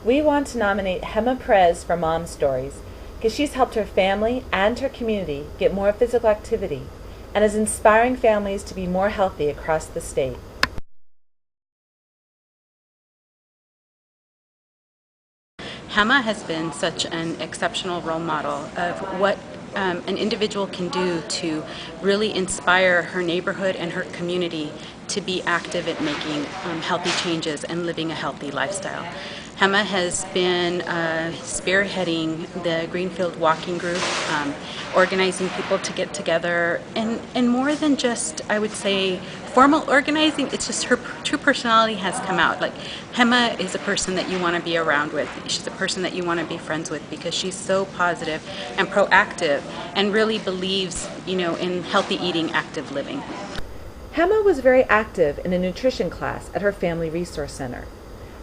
We want to nominate Gema Perez for Mom Stories because she's helped her family and her community get more physical activity and is inspiring families to be more healthy across the state. Gema has been such an exceptional role model of what an individual can do to really inspire her neighborhood and her community to be active at making healthy changes and living a healthy lifestyle. Gema has been spearheading the Greenfield Walking Group, organizing people to get together, and more than just, I would say, formal organizing, it's just her true personality has come out. Like, Gema is a person that you want to be around with. She's a person that you want to be friends with because she's so positive and proactive and really believes, in healthy eating, active living. Gema was very active in a nutrition class at her Family Resource Center.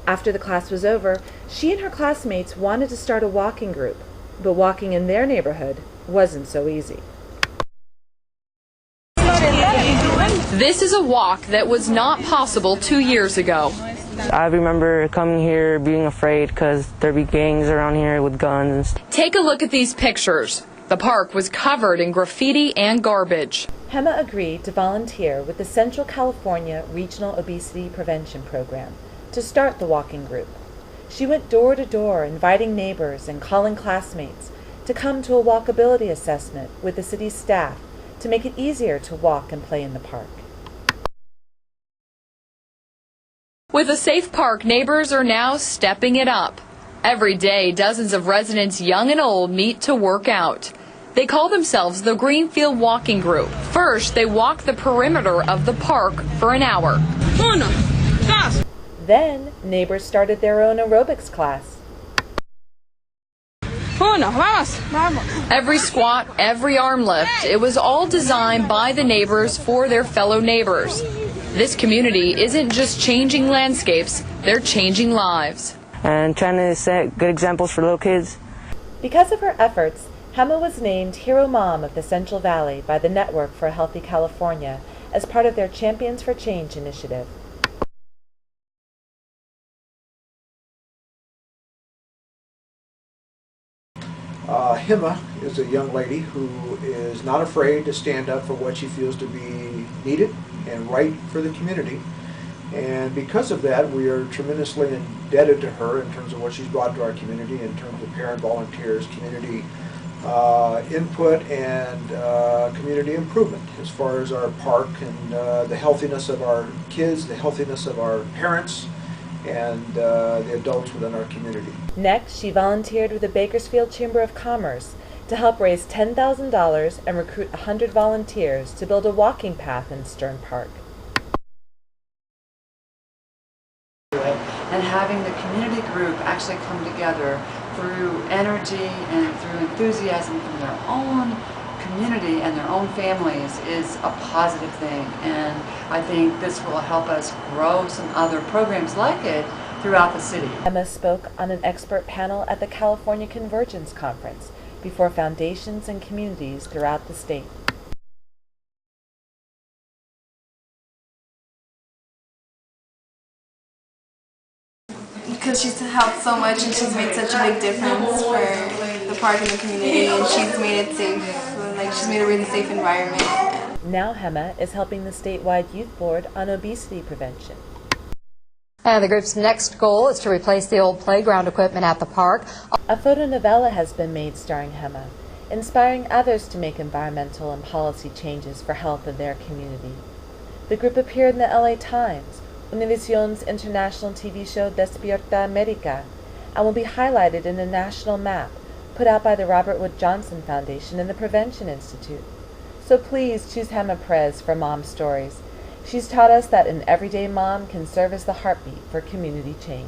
After the class was over, she and her classmates wanted to start a walking group, but walking in their neighborhood wasn't so easy. This is a walk that was not possible 2 years ago. I remember coming here being afraid because there'd be gangs around here with guns. Take a look at these pictures. The park was covered in graffiti and garbage. Gema agreed to volunteer with the Central California Regional Obesity Prevention Program to start the walking group. She went door to door inviting neighbors and calling classmates to come to a walkability assessment with the city's staff to make it easier to walk and play in the park. With a safe park, neighbors are now stepping it up. Every day, dozens of residents, young and old, meet to work out. They call themselves the Greenfield Walking Group. First, they walk the perimeter of the park for an hour. Then, neighbors started their own aerobics class. Every squat, every arm lift, it was all designed by the neighbors for their fellow neighbors. This community isn't just changing landscapes, they're changing lives. And trying to set good examples for little kids. Because of her efforts, Gema was named Hero Mom of the Central Valley by the Network for a Healthy California as part of their Champions for Change initiative. Gema is a young lady who is not afraid to stand up for what she feels to be needed and right for the community. And because of that, we are tremendously indebted to her in terms of what she's brought to our community, in terms of parent volunteers, community input, and community improvement as far as our park and the healthiness of our kids, the healthiness of our parents, and the adults within our community. Next, she volunteered with the Bakersfield Chamber of Commerce to help raise $10,000 and recruit 100 volunteers to build a walking path in Stern Park. And having the community group actually come together through energy and through enthusiasm from their own community and their own families is a positive thing, and I think this will help us grow some other programs like it throughout the city. Gema spoke on an expert panel at the California Convergence Conference before foundations and communities throughout the state. Because she's helped so much and she's made such a big difference for the park and the community, and she's made it safe. Like, she's made a really safe environment. Now Gema is helping the statewide youth board on obesity prevention. And the group's next goal is to replace the old playground equipment at the park. A photonovela has been made starring Gema, inspiring others to make environmental and policy changes for health in their community. The group appeared in the LA Times, Univision's international TV show Despierta America, and will be highlighted in a national map put out by the Robert Wood Johnson Foundation and the Prevention Institute. So please choose Gema Perez for Mom Stories. She's taught us that an everyday mom can serve as the heartbeat for community change.